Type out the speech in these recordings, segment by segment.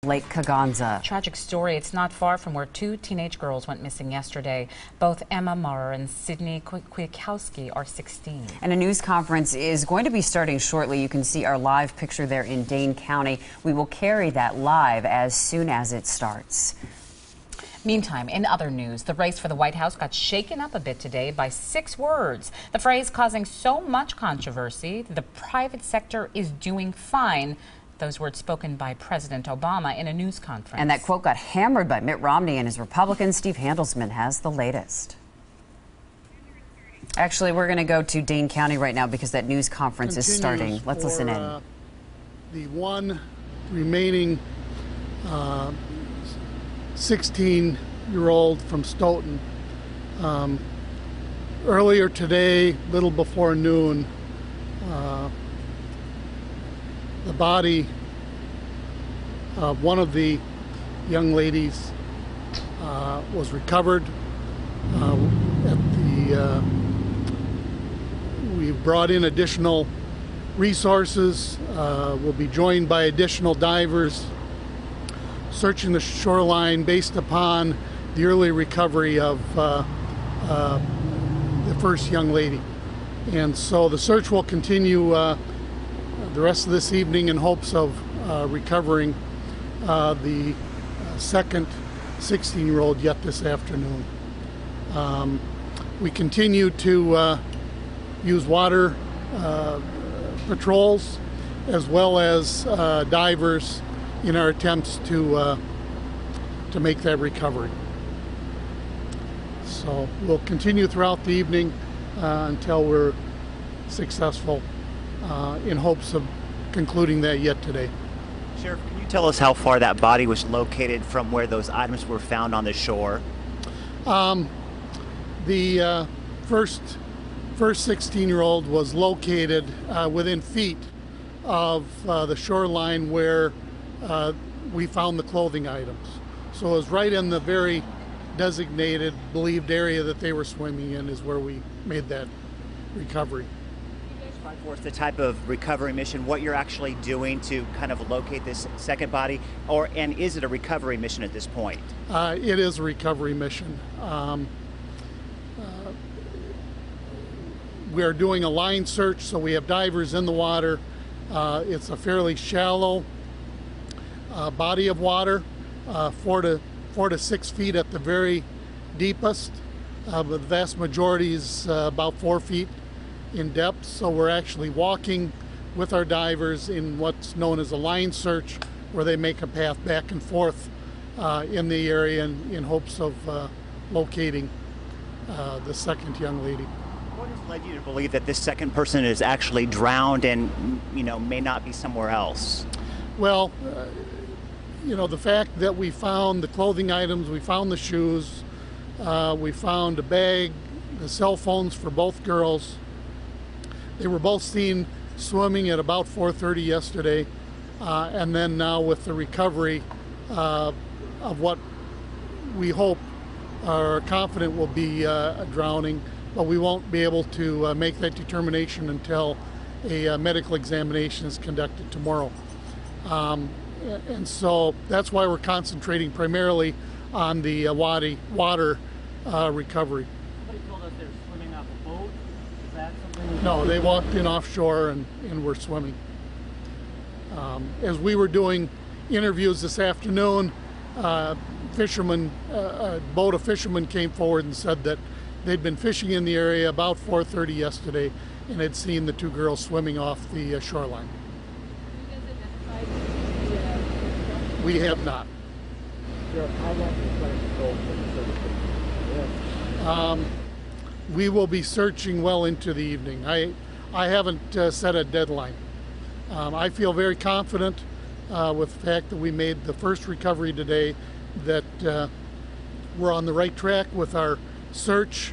Lake Kegonsa. Tragic story. It's not far from where two teenage girls went missing yesterday. Both Emma Maurer and Sydney Kwiatkowski are 16. And a news conference is going to be starting shortly. You can see our live picture there in Dane County. We will carry that live as soon as it starts. Meantime, in other news, the race for the White House got shaken up a bit today by 6 words. The phrase causing so much controversy, the private sector is doing fine. Those words spoken by President Obama in a news conference. And that quote got hammered by Mitt Romney and his Republicans. Steve Handelsman has the latest. Actually, we're going to go to Dane County right now because that news conference is starting. Let's listen in. The one remaining 16-year-old from Stoughton. Earlier today, little before noon, the body of one of the young ladies was recovered. We've brought in additional resources. We'll be joined by additional divers searching the shoreline based upon the early recovery of the first young lady. And so the search will continue the rest of this evening in hopes of recovering the second 16-year-old yet this afternoon. We continue to use water patrols as well as divers in our attempts to make that recovery. So we'll continue throughout the evening until we're successful in hopes of concluding that yet today. Sheriff, can you tell us how far that body was located from where those items were found on the shore? The first 16-year-old was located within feet of the shoreline where we found the clothing items. So it was right in the very designated, believed area that they were swimming in is where we made that recovery. Describe for us the type of recovery mission, what you're actually doing to kind of locate this second body, and is it a recovery mission at this point? It is a recovery mission. We are doing a line search, so we have divers in the water. It's a fairly shallow body of water, 4 to 6 feet at the very deepest. The vast majority is about 4 feet in depth, so we're actually walking with our divers in what's known as a line search, where they make a path back and forth in the area in hopes of locating the second young lady. What has led you to believe that this second person is actually drowned and may not be somewhere else? Well, the fact that we found the clothing items, we found the shoes, we found a bag, the cell phones for both girls. They were both seen swimming at about 4:30 yesterday, and then now with the recovery of what we hope or are confident will be a drowning, but we won't be able to make that determination until a medical examination is conducted tomorrow. And so that's why we're concentrating primarily on the water recovery. Somebody told us they're swimming off a boat. Is that something? No, they walked in offshore and were swimming. As we were doing interviews this afternoon, a boat of fishermen came forward and said that they'd been fishing in the area about 4:30 yesterday and had seen the 2 girls swimming off the shoreline. We have not. We will be searching well into the evening. I haven't set a deadline. I feel very confident with the fact that we made the first recovery today, that we're on the right track with our search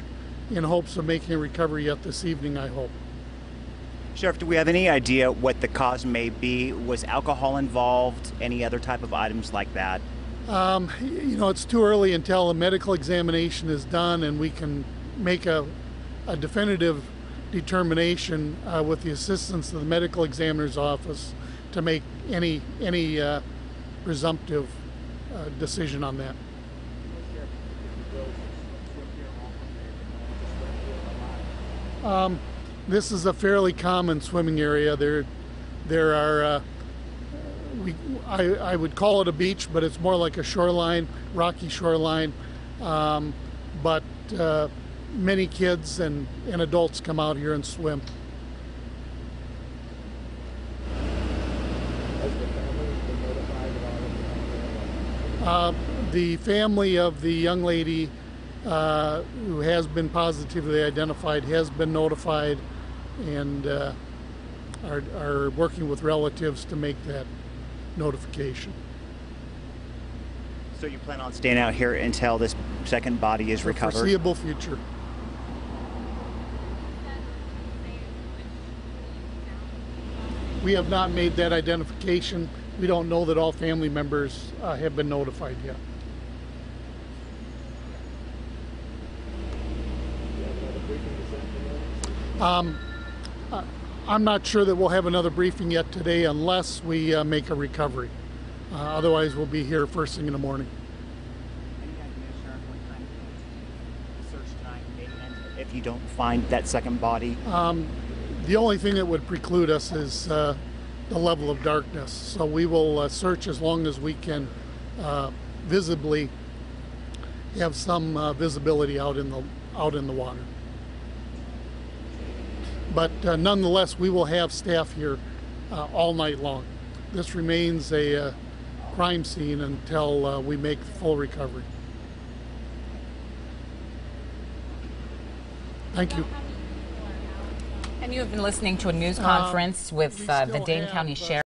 in hopes of making a recovery yet this evening, I hope. Sheriff, do we have any idea what the cause may be? Was alcohol involved? Any other type of items like that? It's too early until a medical examination is done and we can make a definitive determination with the assistance of the medical examiner's office to make any presumptive decision on that. This is a fairly common swimming area. There are I would call it a beach, but it's more like a shoreline, rocky shoreline. But many kids and adults come out here and swim. The family of the young lady who has been positively identified has been notified and are working with relatives to make that notification. So you plan on staying out here until this second body is recovered? For the foreseeable future. We have not made that identification. We don't know that all family members have been notified yet. I'm not sure that we'll have another briefing yet today unless we make a recovery. Otherwise, we'll be here first thing in the morning. Any idea, Sheriff, what time the search tonight may end if you don't find that second body? The only thing that would preclude us is the level of darkness. So we will search as long as we can visibly have some visibility out in the water. But nonetheless, we will have staff here all night long. This remains a crime scene until we make full recovery. Thank you. And you have been listening to a news conference with the Dane County Sheriff.